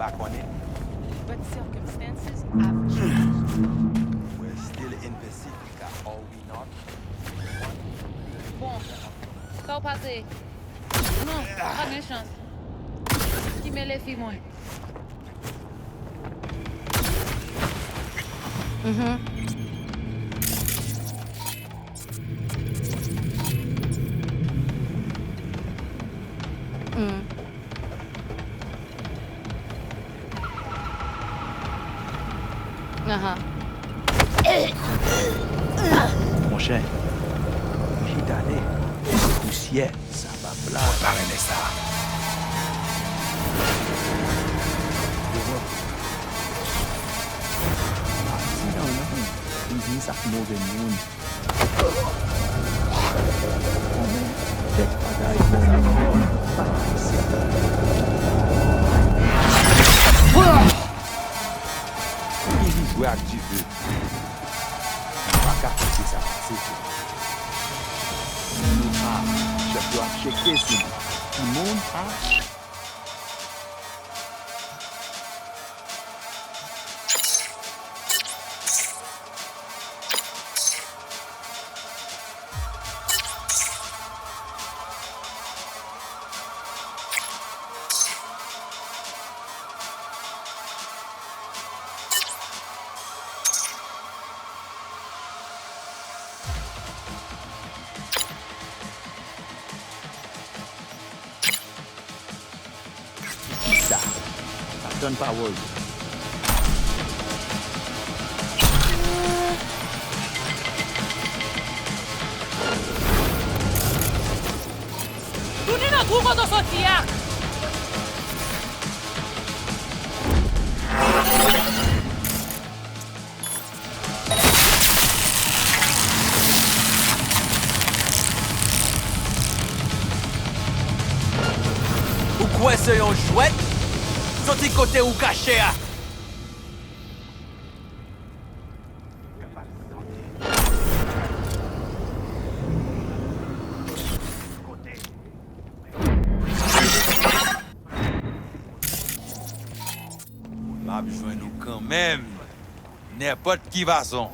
back on it. But circumstances have changed. We're still in Pacifica, are we not? Bon, ça va passer. Non, pas de chance. Qui met les filles, moi? Mon cher, gitane, poussière, ça va plat. Préparez ça. These are moving moon. Réactivé. On va capter ça, c'est tout. Je dois checker si tout le monde a. Ça donne pas word. Tu n'es pas tout dans ce tir! Pourquoi c'est un chouette? Sorti côté ou caché à? M'a besoin nous quand même. N'importe qui va son.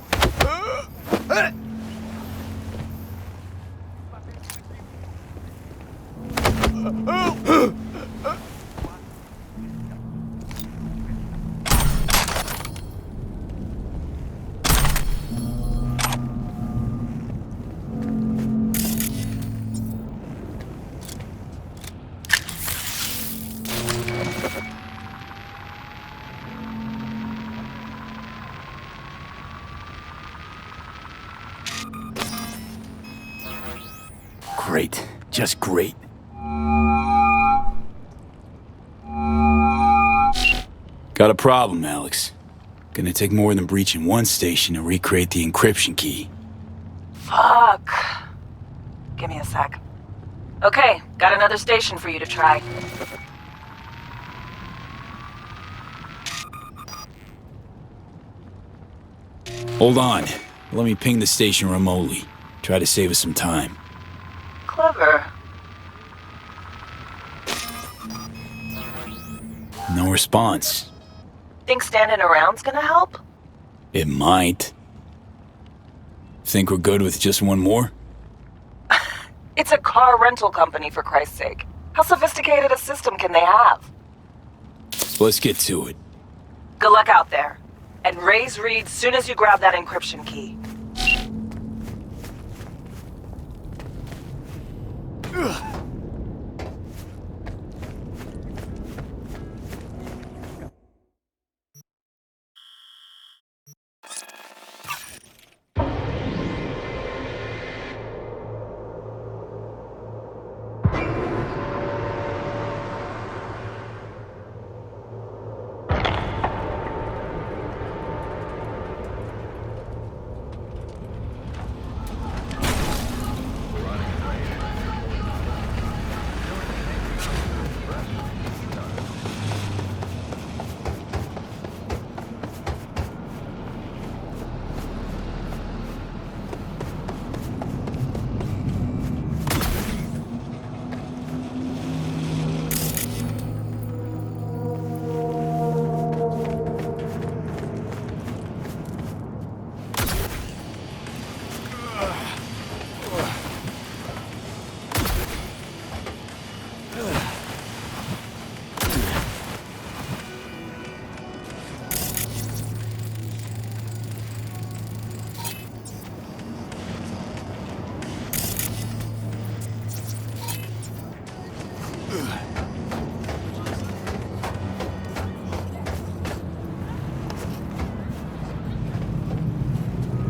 Great. Just great. Got a problem, Alex. Gonna take more than breaching one station to recreate the encryption key. Fuck. Give me a sec. Okay, got another station for you to try. Hold on. Let me ping the station remotely. Try to save us some time. Clever. No response. Think standing around's gonna help? It might. Think we're good with just one more? It's a car rental company, for Christ's sake. How sophisticated a system can they have? So let's get to it. Good luck out there. And raise Reed soon as you grab that encryption key.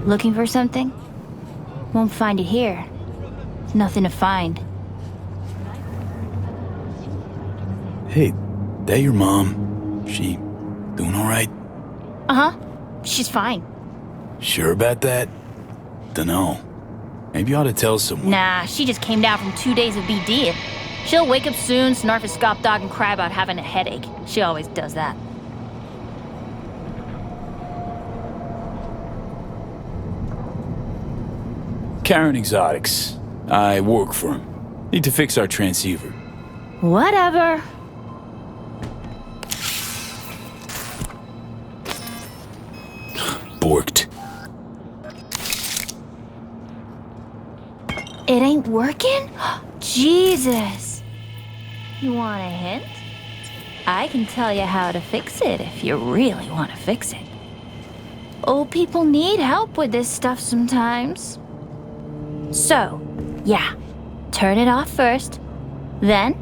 Looking for something? Won't find it here. There's nothing to find. Hey, that your mom? She doing all right? Uh-huh. She's fine. Sure about that? Dunno. Maybe you ought to tell someone. Nah, she just came down from 2 days of BD. She'll wake up soon, snarf a scop dog, and cry about having a headache. She always does that. Karen Exotics. I work for him. Need to fix our transceiver. Whatever. Borked. It ain't working? Jesus. You want a hint? I can tell you how to fix it if you really want to fix it. Old people need help with this stuff sometimes. So, yeah, turn it off first, then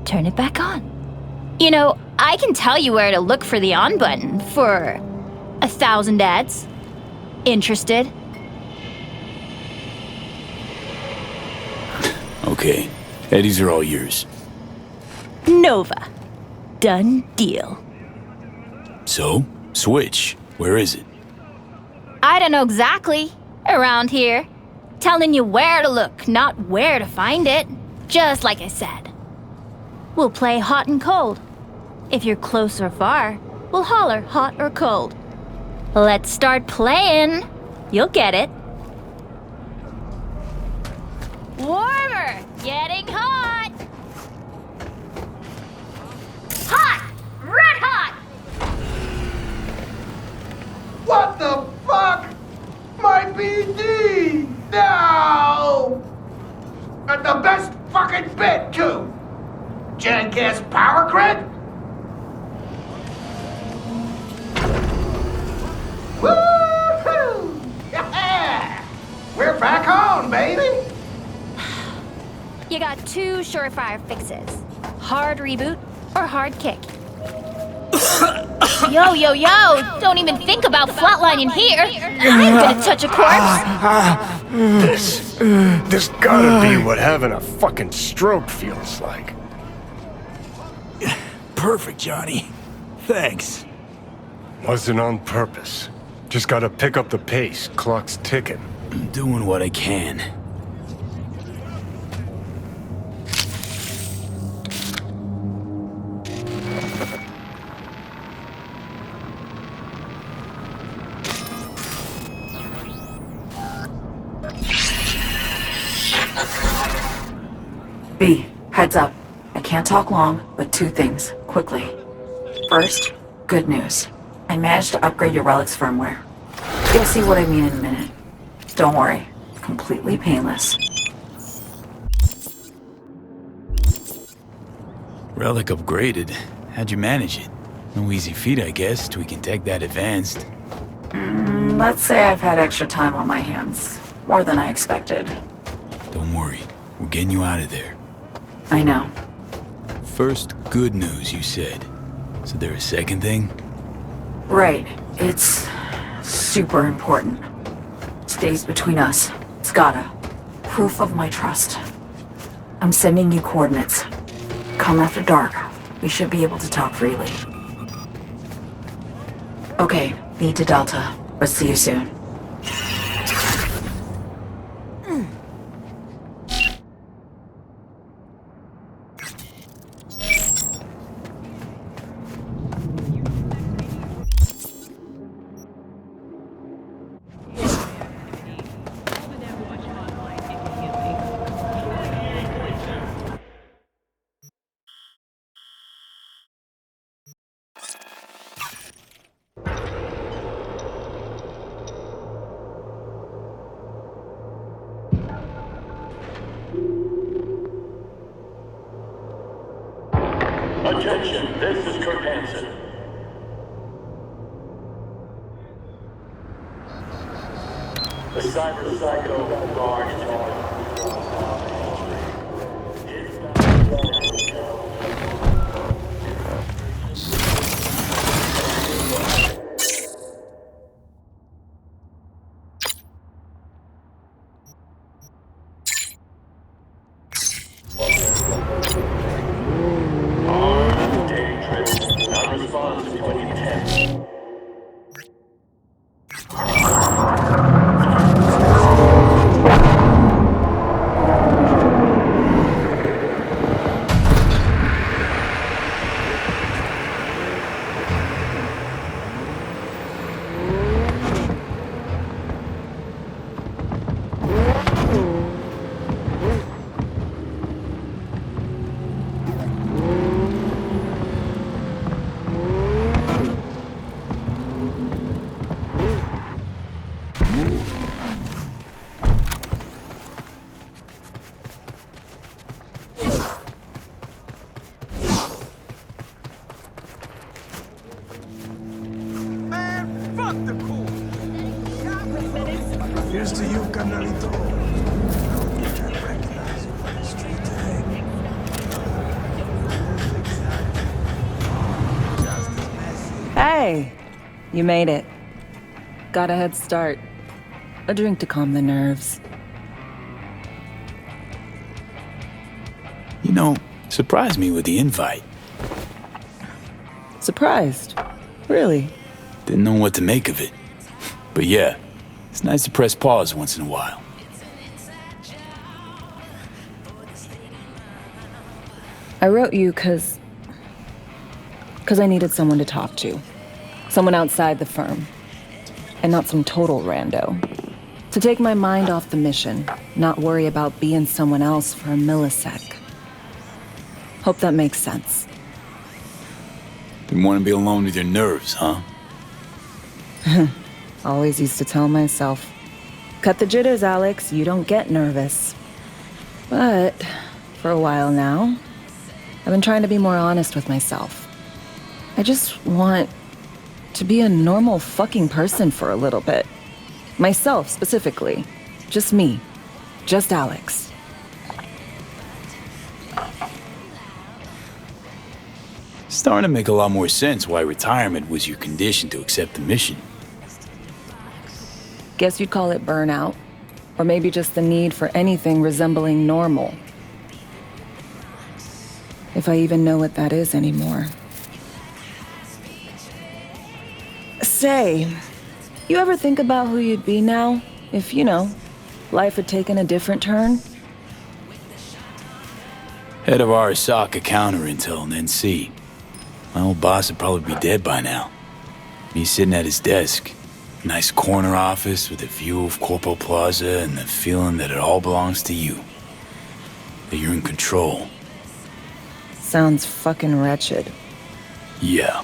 turn it back on. You know, I can tell you where to look for the on button for 1,000 ads. Interested? Okay, Eddies are all yours. Nova. Done deal. So, switch. Where is it? I don't know exactly. Around here. Telling you where to look, not where to find it. Just like I said. We'll play hot and cold. If you're close or far, we'll holler hot or cold. Let's start playing. You'll get it. Warmer! Getting hot! Hot! Red hot! What the fuck? My BD! No! At the best fucking bit, too! Jackass power grid? Woo-hoo! Yeah! We're back on, baby! You got two surefire fixes. Hard reboot or hard kick. Yo, yo, yo! Don't even think about flatlining here! I ain't gonna touch a corpse! This gotta be what having a fucking stroke feels like. Perfect, Johnny. Thanks. Wasn't on purpose. Just gotta pick up the pace. Clock's ticking. I'm doing what I can. B, heads up. I can't talk long, but two things, quickly. First, good news. I managed to upgrade your Relic's firmware. You'll see what I mean in a minute. Don't worry, completely painless. Relic upgraded. How'd you manage it? No easy feat, I guess, till we can take that advanced. Let's say I've had extra time on my hands. More than I expected. Don't worry. We're getting you out of there. I know. First, good news, you said. Is there a second thing? Right. It's super important. Stays between us. It's gotta. Proof of my trust. I'm sending you coordinates. Come after dark. We should be able to talk freely. Okay, B to Delta. But see you soon. Attention, this is Kurt Hansen. The cyber psycho guard. carnalito. Recognize you from the street today. Hey, you made it. Got a head start. A drink to calm the nerves. You know, surprised me with the invite. Surprised? Really? Didn't know what to make of it. But yeah, it's nice to press pause once in a while. I wrote you cause I needed someone to talk to. Someone outside the firm. And not some total rando. To take my mind off the mission, not worry about being someone else for a millisec. Hope that makes sense. Didn't want to be alone with your nerves, huh? Always used to tell myself, cut the jitters, Alex, you don't get nervous. But for a while now, I've been trying to be more honest with myself. I just want to be a normal fucking person for a little bit. Myself, specifically. Just me. Just Alex. Starting to make a lot more sense why retirement was your condition to accept the mission. Guess you'd call it burnout. Or maybe just the need for anything resembling normal. If I even know what that is anymore. Say, you ever think about who you'd be now? If, you know, life had taken a different turn? Head of our Arasaka counter-intel and NC. My old boss would probably be dead by now. Me sitting at his desk. Nice corner office with a view of Corpo Plaza and the feeling that it all belongs to you. That you're in control. Sounds fucking wretched. Yeah.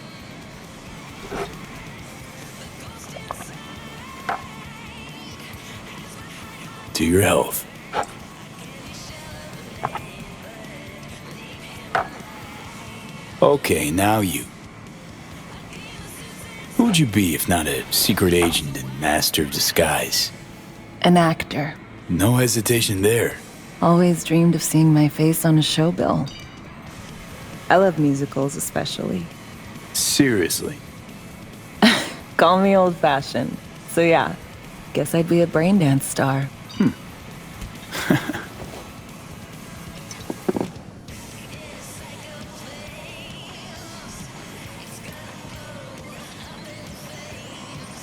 To your health. Okay, now you. Who would you be if not a secret agent and master of disguise? An actor. No hesitation there. Always dreamed of seeing my face on a show bill. I love musicals especially. Seriously. Call me old-fashioned. So yeah, guess I'd be a braindance star.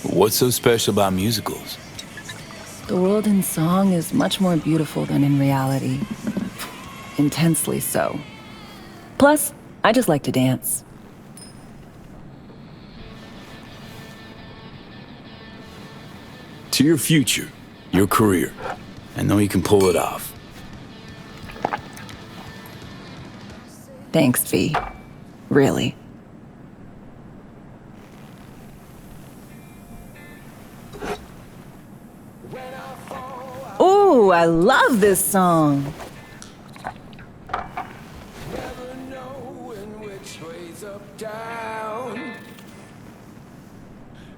What's so special about musicals? The world in song is much more beautiful than in reality. Intensely so. Plus, I just like to dance. To your future, your career. I know you can pull it off. Thanks, V. Really. Ooh, I love this song. Never knowing which way's up, down.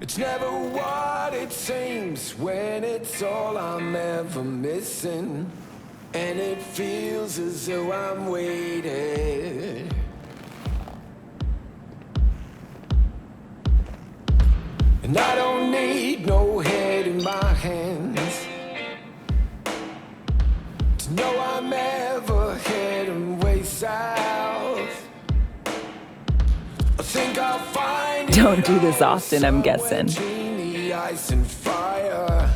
It's never what it seems when it's all I'm ever missing. And it feels as though I'm waiting. And I don't need no head in my hands to know I'm ever heading way south. I think I'll find Don't do this often, I'm guessing.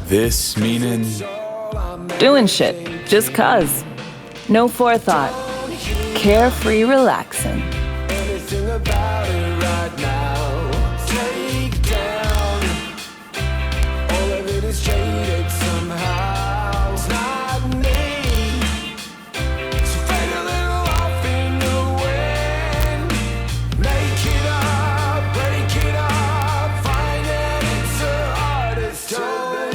This meaning? Doing shit, just cuz. No forethought. Carefree relaxing. Anything about it right now. Take down. All of it is jaded somehow. It's not me. So fade a little off in the wind. Make it up, break it up. Find that it's the hardest to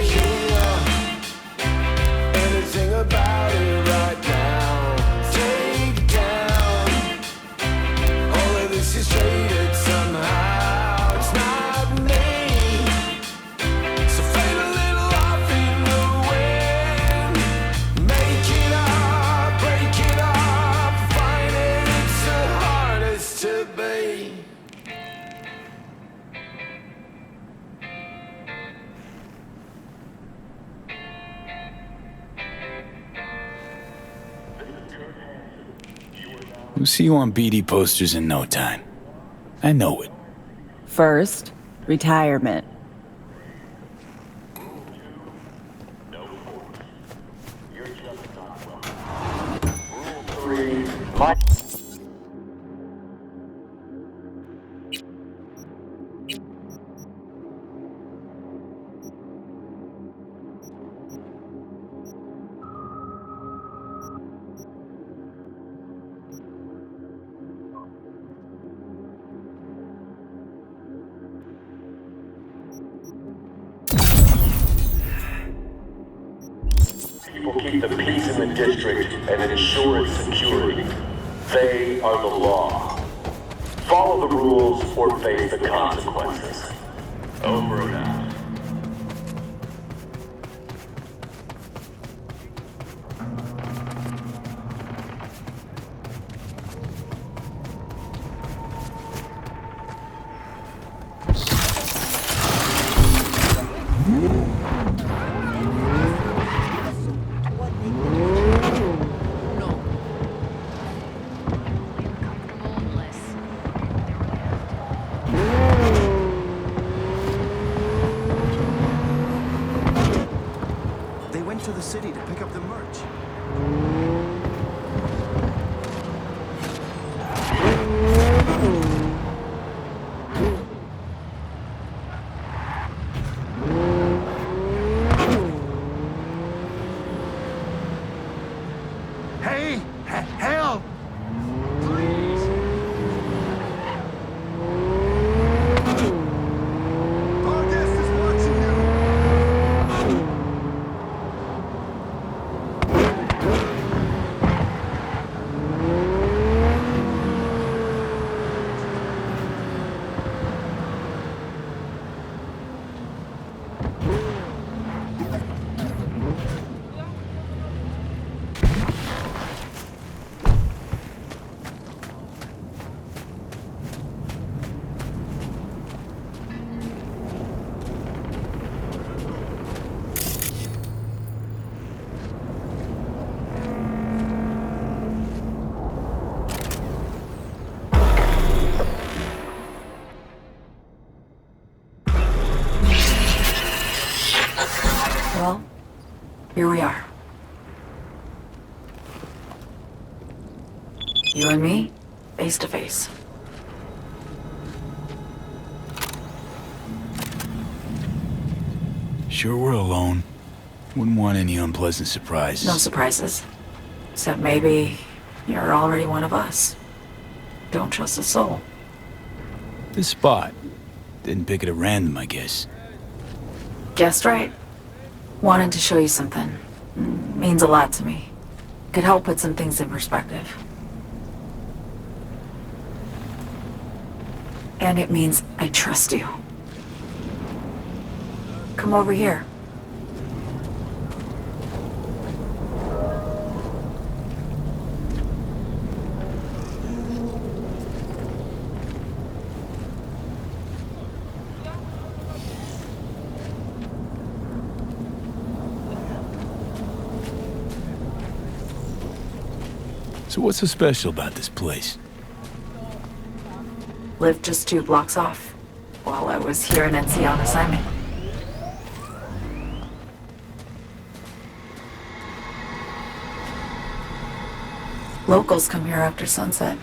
hear. Anything about it right now. Take down. We'll see you on BD posters in no time. I know it. First, retirement. You're just not welcome. Rule 3. My people keep the peace in the district and ensure its security. They are the law. Follow the rules or face the consequences. Over and out. They went to the city to pick up the merch. Hey! Help! Please! Our guest is watching you! Well, here we are. You and me, face to face. Sure we're alone. Wouldn't want any unpleasant surprises. No surprises. Except maybe you're already one of us. Don't trust a soul. This spot. Didn't pick it at random, I guess. Guessed right. Wanted to show you something. Means a lot to me. Could help put some things in perspective. And it means I trust you. Come over here. So what's so special about this place? Lived just 2 blocks off while I was here in NC on assignment. Locals come here after sunset.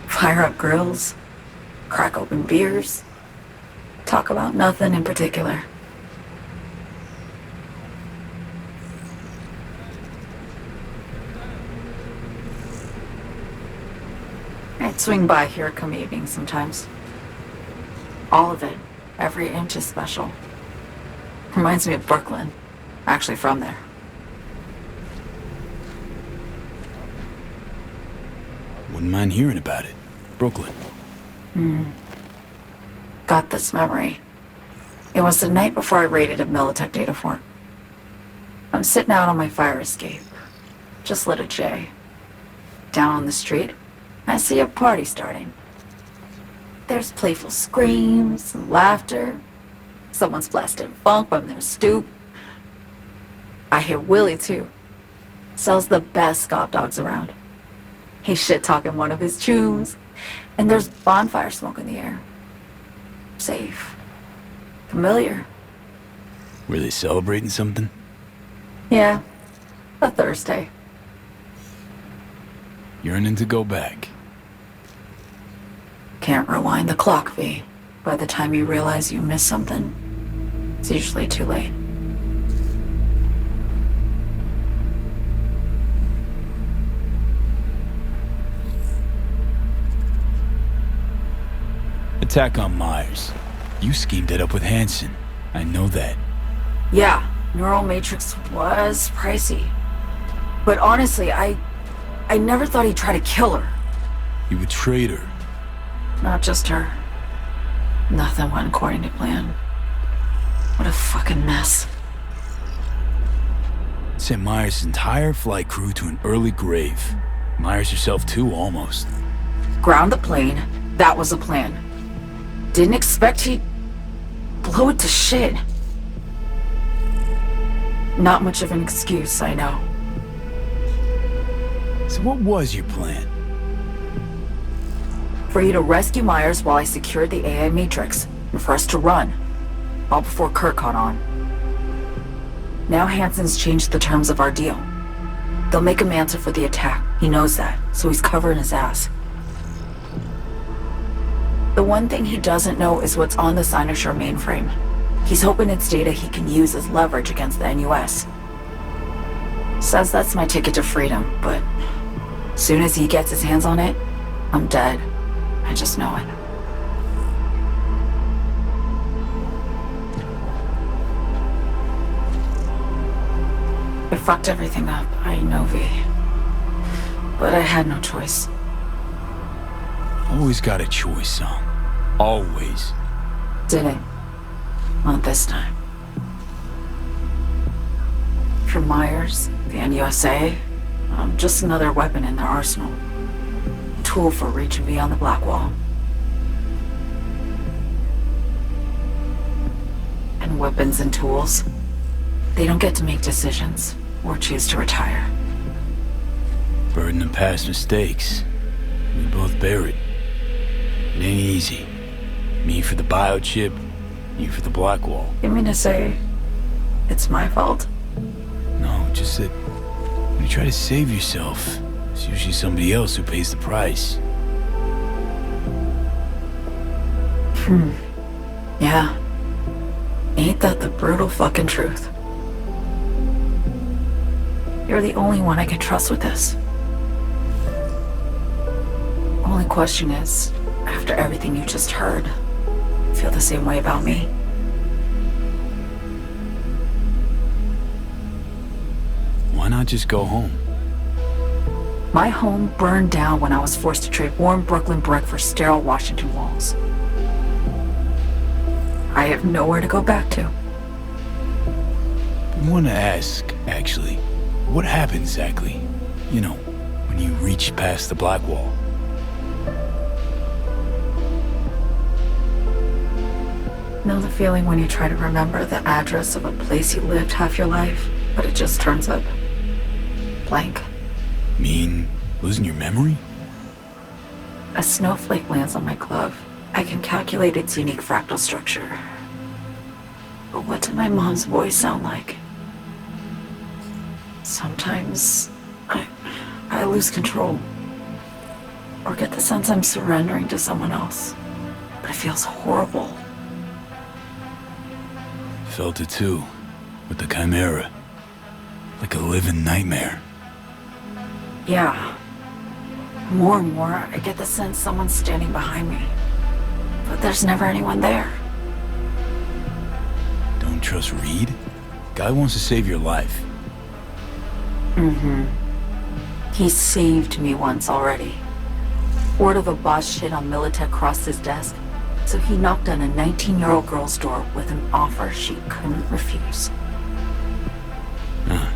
Fire up grills, crack open beers, talk about nothing in particular. I'd swing by here come evening sometimes. All of it, every inch is special. Reminds me of Brooklyn. Actually from there. Wouldn't mind hearing about it. Brooklyn. Got this memory. It was the night before I raided a Militech data fort. I'm sitting out on my fire escape. Just lit a J. Down on the street, I see a party starting. There's playful screams and laughter. Someone's blasting funk from their stoop. I hear Willie too. Sells the best scop dogs around. He's shit-talking one of his chooms. And there's bonfire smoke in the air. Safe. Familiar. Were they celebrating something? Yeah. A Thursday. Yearning to go back. Can't rewind the clock, V. By the time you realize you missed something, it's usually too late. Attack on Myers. You schemed it up with Hansen. I know that. Yeah, Neural Matrix was pricey. But honestly, I never thought he'd try to kill her. You betrayed her. Not just her. Nothing went according to plan. What a fucking mess. Sent Myers' entire flight crew to an early grave. Myers herself too, almost. Ground the plane. That was the plan. Didn't expect he'd blow it to shit. Not much of an excuse, I know. So what was your plan? For you to rescue Myers while I secured the AI Matrix, and for us to run. All before Kurt caught on. Now Hansen's changed the terms of our deal. They'll make him answer for the attack. He knows that, so he's covering his ass. The one thing he doesn't know is what's on the Cynosure mainframe. He's hoping it's data he can use as leverage against the NUS. Says that's my ticket to freedom, but soon as he gets his hands on it, I'm dead. I just know it. I fucked everything up, I know, V. But I had no choice. Always got a choice, son. Always. Didn't. Not this time. For Myers, the NUSA, I'm just another weapon in their arsenal. A tool for reaching beyond the Black Wall. And weapons and tools, they don't get to make decisions or choose to retire. Burden of past mistakes. We both bear it. It ain't easy. Me for the biochip, you for the Black Wall. You mean to say it's my fault? No, just that when you try to save yourself, it's usually somebody else who pays the price. Yeah. Ain't that the brutal fucking truth? You're the only one I can trust with this. Only question is, after everything you just heard, feel the same way about me? Why not just go home? My home burned down when I was forced to trade warm Brooklyn brick for sterile Washington walls. I have nowhere to go back to. I want to ask, actually, what happened exactly? You know, when you reached past the Black Wall. Know the feeling when you try to remember the address of a place you lived half your life, but it just turns up blank? Mean losing your memory? A snowflake lands on my glove. I can calculate its unique fractal structure. But what did my mom's voice sound like? Sometimes I lose control. Or get the sense I'm surrendering to someone else. But it feels horrible. Felt it too, with the Chimera. Like a living nightmare. Yeah. More and more, I get the sense someone's standing behind me. But there's never anyone there. Don't trust Reed? Guy wants to save your life. He saved me once already. Word of a boss shit on Militech crossed his desk, so he knocked on a 19-year-old girl's door with an offer she couldn't refuse.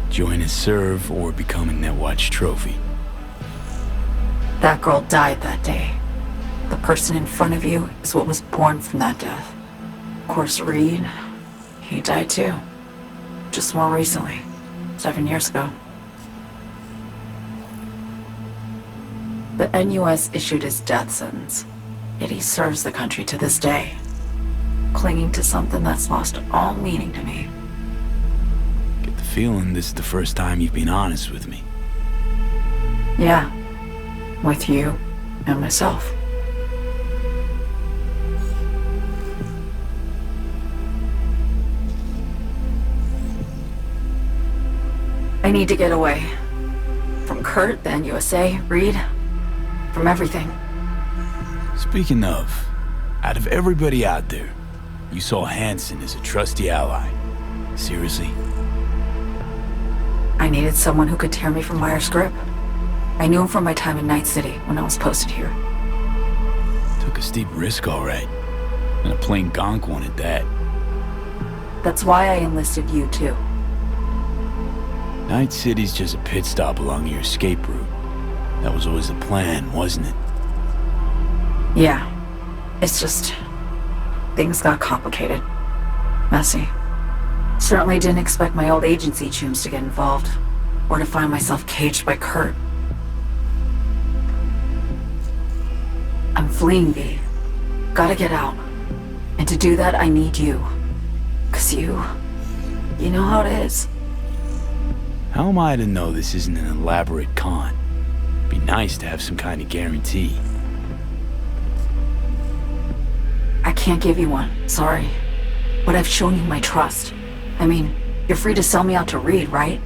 Join his serve or become a Netwatch trophy. That girl died that day. The person in front of you is what was born from that death. Of course, Reed, he died too. Just more recently. 7 years ago. The NUS issued his death sentence, yet he serves the country to this day, clinging to something that's lost all meaning to me. Get the feeling this is the first time you've been honest with me. Yeah, with you and myself. I need to get away. From Kurt, the NUSA, Reed, from everything. Speaking of, out of everybody out there, you saw Hansen as a trusty ally. Seriously? I needed someone who could tear me from Myers' grip. I knew him from my time in Night City when I was posted here. Took a steep risk, all right. And a plain gonk one at that. That's why I enlisted you, too. Night City's just a pit stop along your escape route. That was always the plan, wasn't it? Yeah. It's just... things got complicated. Messy. Certainly didn't expect my old agency chooms to get involved. Or to find myself caged by Kurt. I'm fleeing, V. Gotta get out. And to do that, I need you. 'Cause you know how it is. How am I to know this isn't an elaborate con? Be nice to have some kind of guarantee. I can't give you one, sorry. But I've shown you my trust. I mean, you're free to sell me out to Reed, right?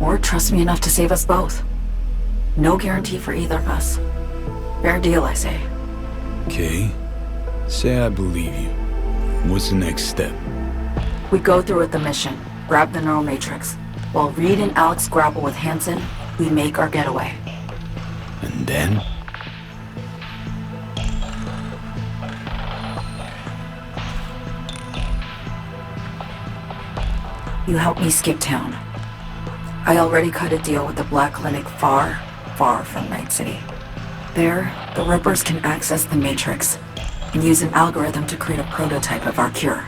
Or trust me enough to save us both. No guarantee for either of us. Fair deal, I say. Okay. Say I believe you. What's the next step? We go through with the mission, grab the neural matrix. While Reed and Alex grapple with Hansen, we make our getaway. And then? You help me skip town. I already cut a deal with the Black Clinic far, far from Night City. There, the Rippers can access the Matrix and use an algorithm to create a prototype of our cure.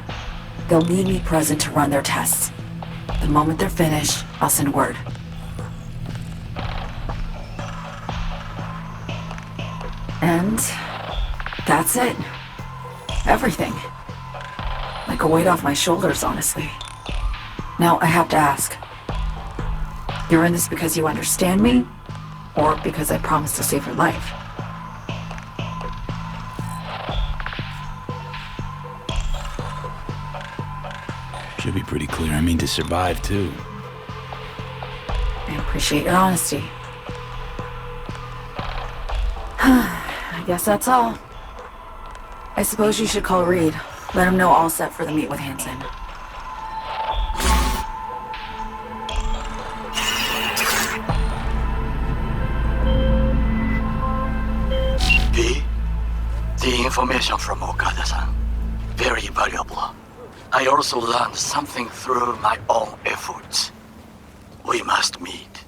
They'll need me present to run their tests. The moment they're finished, I'll send word. And that's it. Everything. Like a weight off my shoulders, honestly. Now I have to ask. You're in this because you understand me? Or because I promised to save your life? Should be pretty clear. I mean to survive, too. I appreciate your honesty. I guess that's all. I suppose you should call Reed. Let him know all set for the meet with Hansen. The information from Okada-san, very valuable. I also learned something through my own efforts. We must meet.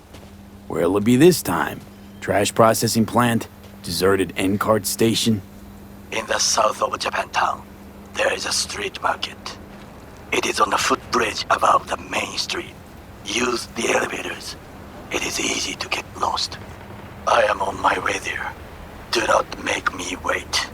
Where'll it be this time? Trash processing plant? Deserted N-cart station? In the south of Japantown, there is a street market. It is on the footbridge above the main street. Use the elevators. It is easy to get lost. I am on my way there. Do not make me wait.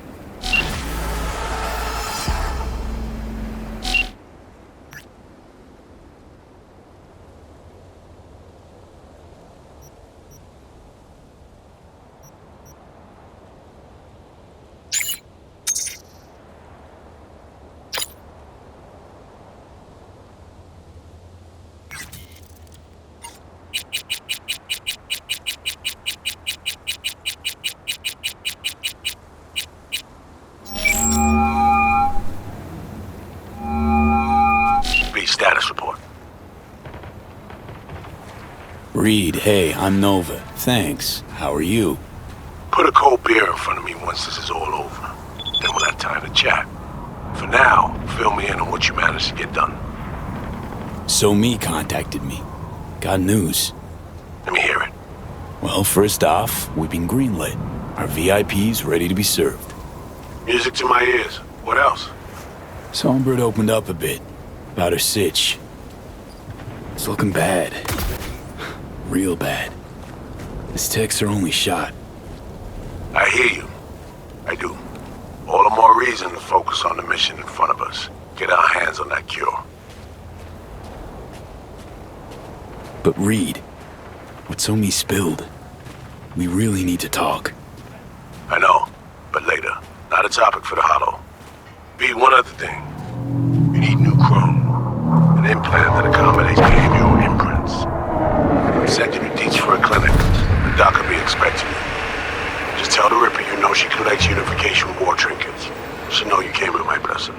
Status report. Reed, hey, I'm Nova. Thanks. How are you? Put a cold beer in front of me once this is all over. Then we'll have time to chat. For now, fill me in on what you managed to get done. So Me contacted me. Got news. Let me hear it. Well, first off, we've been greenlit. Our VIP's ready to be served. Music to my ears. What else? Songbird opened up a bit. About her sitch. It's looking bad. Real bad. This tech's her only shot. I hear you. I do. All the more reason to focus on the mission in front of us. Get our hands on that cure. But Reed, what Somi spilled, we really need to talk. I know, but later. Not a topic for the Hollow. B, one other thing. You need new chrome. An implant that accommodates behavioral imprints. I'm sending you deets for a clinic. The doc will be expecting you. Just tell the Ripper you know she collects unification war trinkets. She'll know you came with my blessing.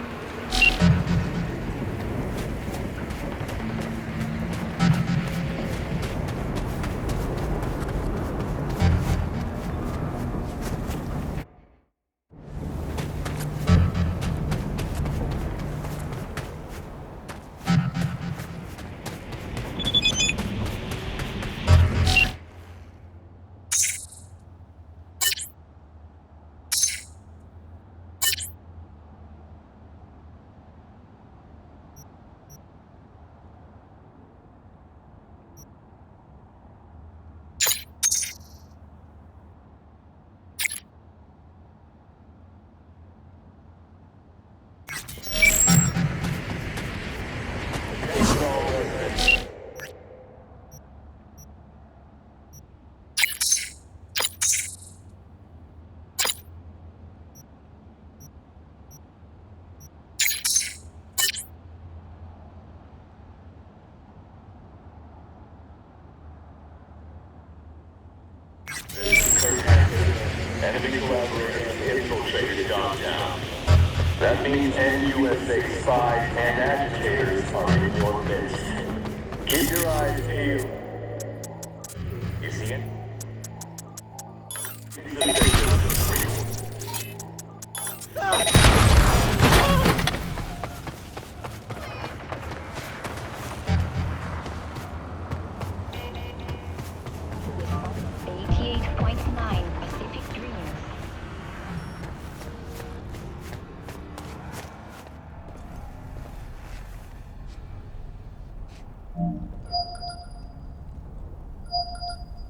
Enemy collaborators infiltrated downtown. That means NUSA spies and agitators are in your midst. Keep your eyes peeled. You see it?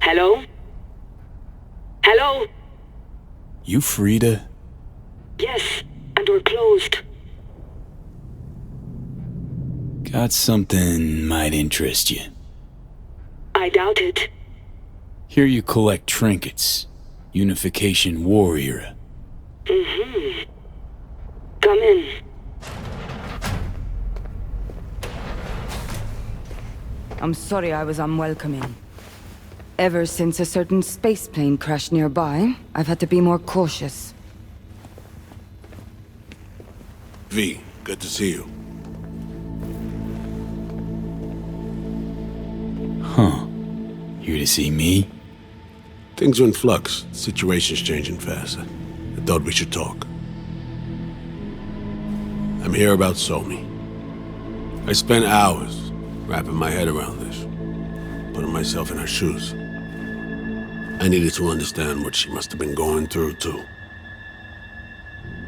Hello? Hello? You Frida? Yes, and we're closed. Got something might interest you. I doubt it. Here you collect trinkets. Unification war era. Mm-hmm. Come in. I'm sorry I was unwelcoming. Ever since a certain space plane crashed nearby, I've had to be more cautious. V, good to see you. Huh. Here to see me? Things are in flux. The situation's changing fast. I thought we should talk. I'm here about Somi. I spent hours wrapping my head around this, putting myself in her shoes. I needed to understand what she must have been going through, to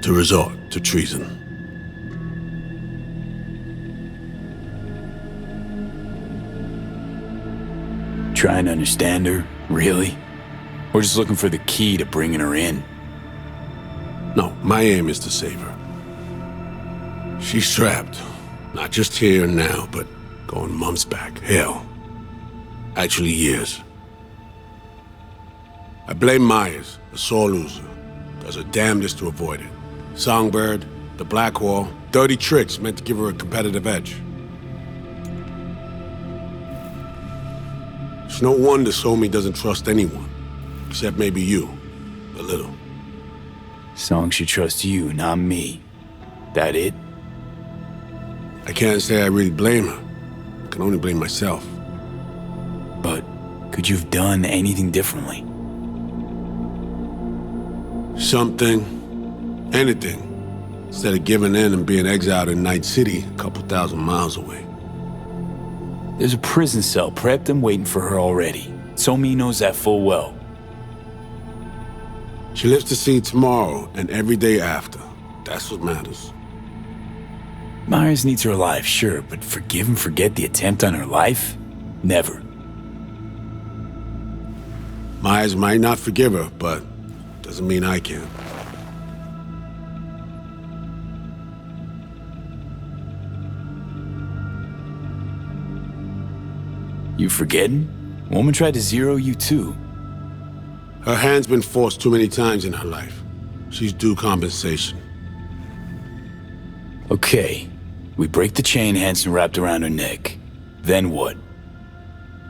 resort to treason. Trying to understand her, really? Or just looking for the key to bringing her in? No, my aim is to save her. She's trapped. Not just here and now, but going months back. Hell. Actually years. I blame Myers, the sore loser. Does her damnedest to avoid it. Songbird, the Blackwall, dirty tricks meant to give her a competitive edge. It's no wonder Somi doesn't trust anyone. Except maybe you. A little. Song should trust you, not me. That it? I can't say I really blame her. I can only blame myself. But could you have done anything differently? Something. Anything. Instead of giving in and being exiled in Night City, a couple thousand miles away. There's a prison cell prepped and waiting for her already. Somi knows that full well. She lives to see tomorrow and every day after. That's what matters. Myers needs her alive, sure, but forgive and forget the attempt on her life? Never. Myers might not forgive her, but Doesn't mean I can. You forgetting? Woman tried to zero you too. Her hand's been forced too many times in her life. She's due compensation. Okay. We break the chain Hansen wrapped around her neck. Then what?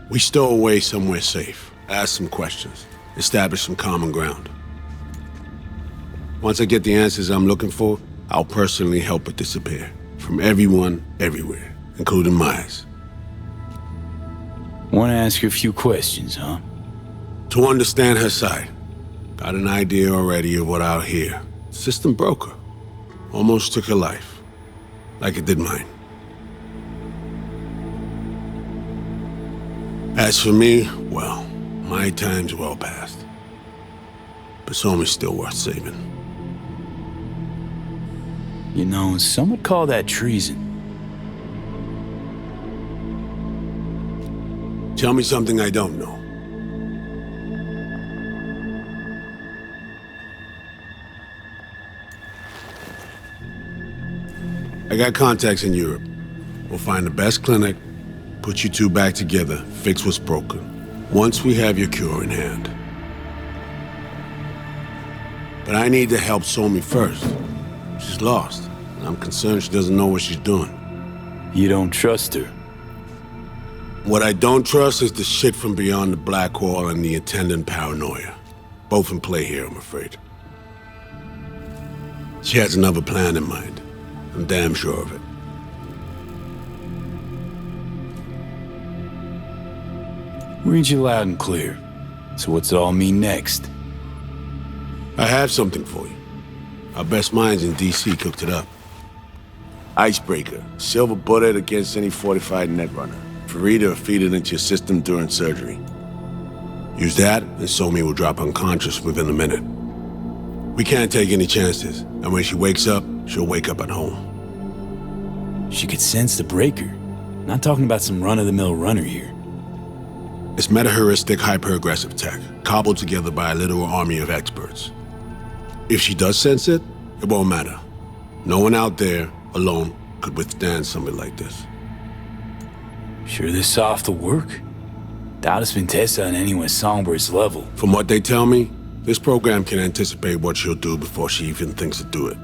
We stow away somewhere safe. Ask some questions. Establish some common ground. Once I get the answers I'm looking for, I'll personally help her disappear. From everyone, everywhere, including Myers. Want to ask her a few questions, huh? To understand her side. Got an idea already of what I'll hear. System broke her. Almost took her life. Like it did mine. As for me, well, my time's well past. But Somi's still worth saving. You know, some would call that treason. Tell me something I don't know. I got contacts in Europe. We'll find the best clinic, put you two back together, fix what's broken. Once we have your cure in hand. But I need to help Somi first. She's lost, and I'm concerned she doesn't know what she's doing. You don't trust her? What I don't trust is the shit from beyond the black wall and the attendant paranoia. Both in play here, I'm afraid. She has another plan in mind. I'm damn sure of it. Read you loud and clear. So what's it all mean next? I have something for you. Our best minds in DC cooked it up. Icebreaker. Silver bullet against any fortified netrunner. Farida feed it into your system during surgery. Use that, and Somi will drop unconscious within a minute. We can't take any chances, and when she wakes up, she'll wake up at home. She could sense the breaker. Not talking about some run-of-the-mill runner here. It's meta-heuristic, hyper-aggressive tech, cobbled together by a literal army of experts. If she does sense it, it won't matter. No one out there, alone, could withstand something like this. Sure this soft will work? Doubt it's been tested on anyone Songbird's level. From what they tell me, this program can anticipate what she'll do before she even thinks to do it.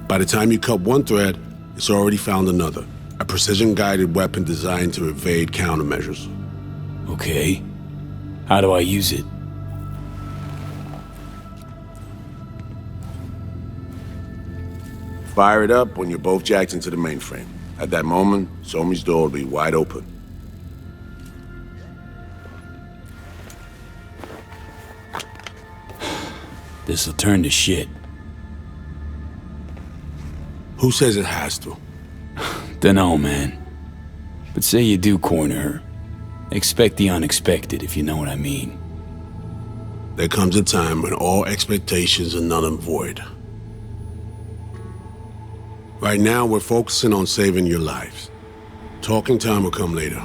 By the time you cut one thread, it's already found another. A precision-guided weapon designed to evade countermeasures. Okay. How do I use it? Fire it up when you're both jacked into the mainframe. At that moment, Somi's door will be wide open. This'll turn to shit. Who says it has to? Dunno, man. But say you do corner her. Expect the unexpected, if you know what I mean. There comes a time when all expectations are null and void. Right now, we're focusing on saving your lives. Talking time will come later.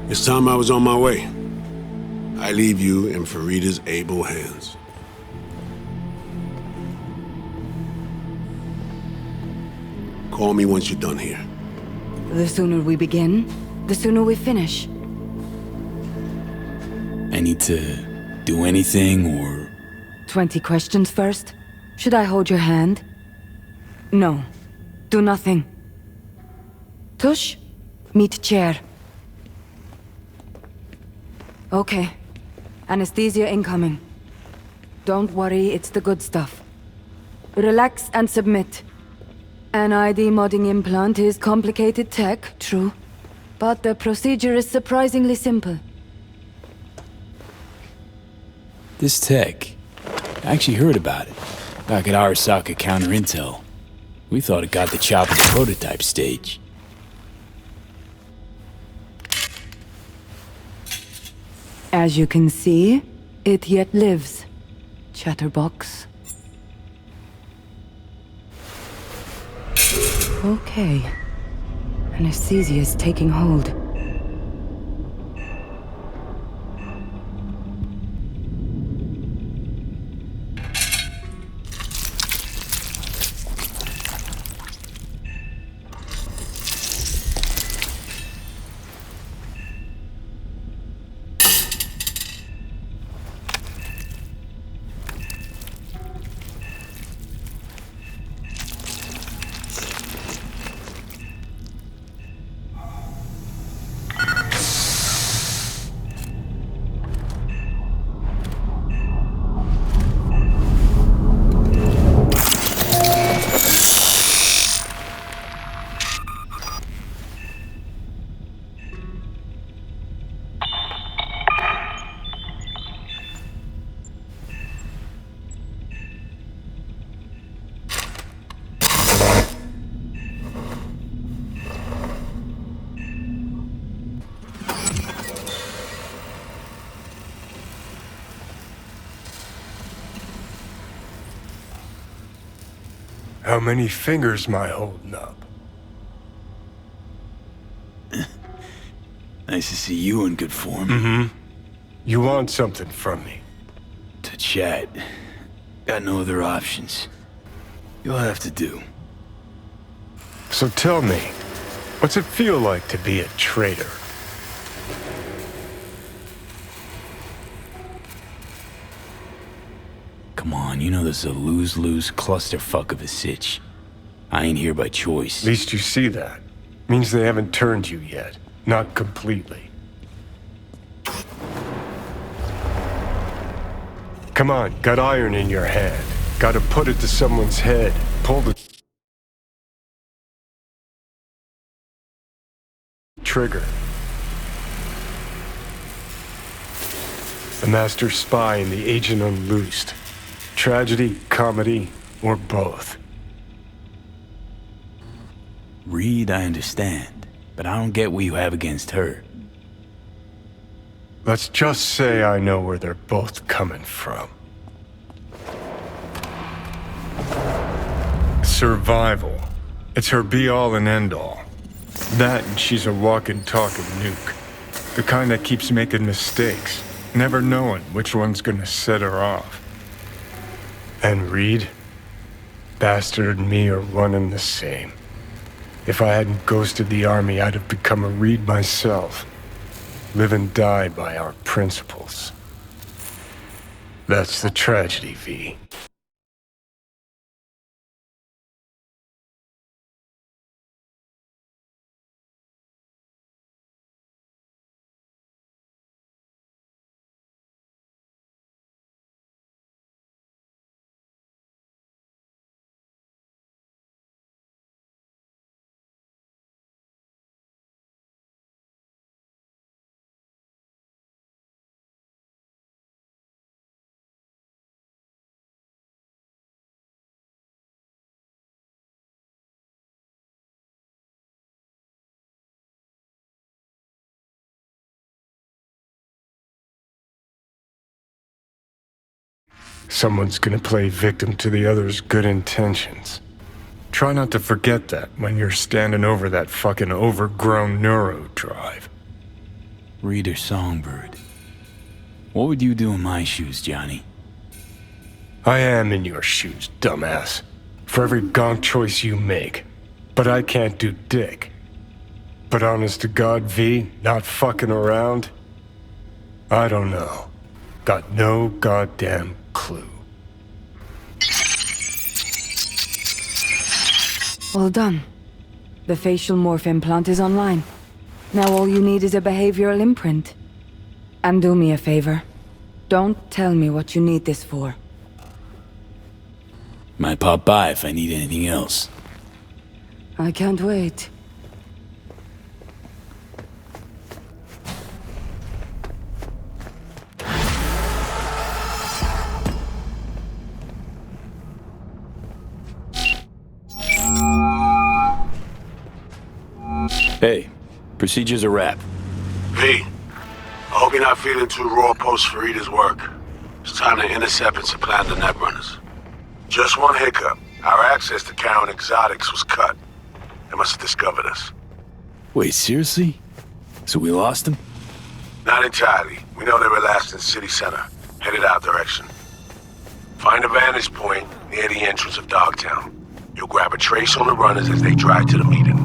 It's time I was on my way. I leave you in Farida's able hands. Call me once you're done here. The sooner we begin, the sooner we finish. I need to do anything, or... 20 questions first? Should I hold your hand? No. Do nothing. Tush, meet chair. Okay. Anesthesia incoming. Don't worry, it's the good stuff. Relax and submit. An ID modding implant is complicated tech, true. But the procedure is surprisingly simple. This tech... I actually heard about it. Back at Arasaka Counter Intel. We thought it got the chop at the prototype stage. As you can see, it yet lives. Chatterbox. Okay. Anesthesia is taking hold. How many fingers am I holding up? Nice to see you in good form. Mm-hmm. You want something from me? To chat. Got no other options. You'll have to do. So tell me, what's it feel like to be a traitor? Come on, you know this is a lose-lose clusterfuck of a sitch. I ain't here by choice. At least you see that. Means they haven't turned you yet. Not completely. Come on, got iron in your hand. Gotta put it to someone's head. Pull the trigger. The master spy and the agent unloosed. Tragedy, comedy, or both. Reed, I understand, but I don't get what you have against her. Let's just say I know where they're both coming from. Survival. It's her be-all and end-all. That and she's a walking, talking nuke. The kind that keeps making mistakes, never knowing which one's gonna set her off. And Reed? Bastard and me are one and the same. If I hadn't ghosted the army, I'd have become a Reed myself. Live and die by our principles. That's the tragedy, V. Someone's gonna play victim to the other's good intentions. Try not to forget that when you're standing over that fucking overgrown neuro drive. Reader Songbird. What would you do in my shoes, Johnny? I am in your shoes, dumbass. For every gonk choice you make. But I can't do dick. But honest to God, V, not fucking around? I don't know. Got no goddamn clue. Well done. The facial morph implant is online. Now all you need is a behavioral imprint. And do me a favor. Don't tell me what you need this for. Might pop by if I need anything else. I can't wait. Hey, procedure's a wrap. V, I hope you're not feeling too raw post Farida's work. It's time to intercept and supplant the netrunners. Just one hiccup. Our access to Karen Exotics was cut. They must have discovered us. Wait, seriously? So we lost them? Not entirely. We know they were last in City Center, headed our direction. Find a vantage point near the entrance of Dogtown. You'll grab a trace on the runners as they drive to the meeting.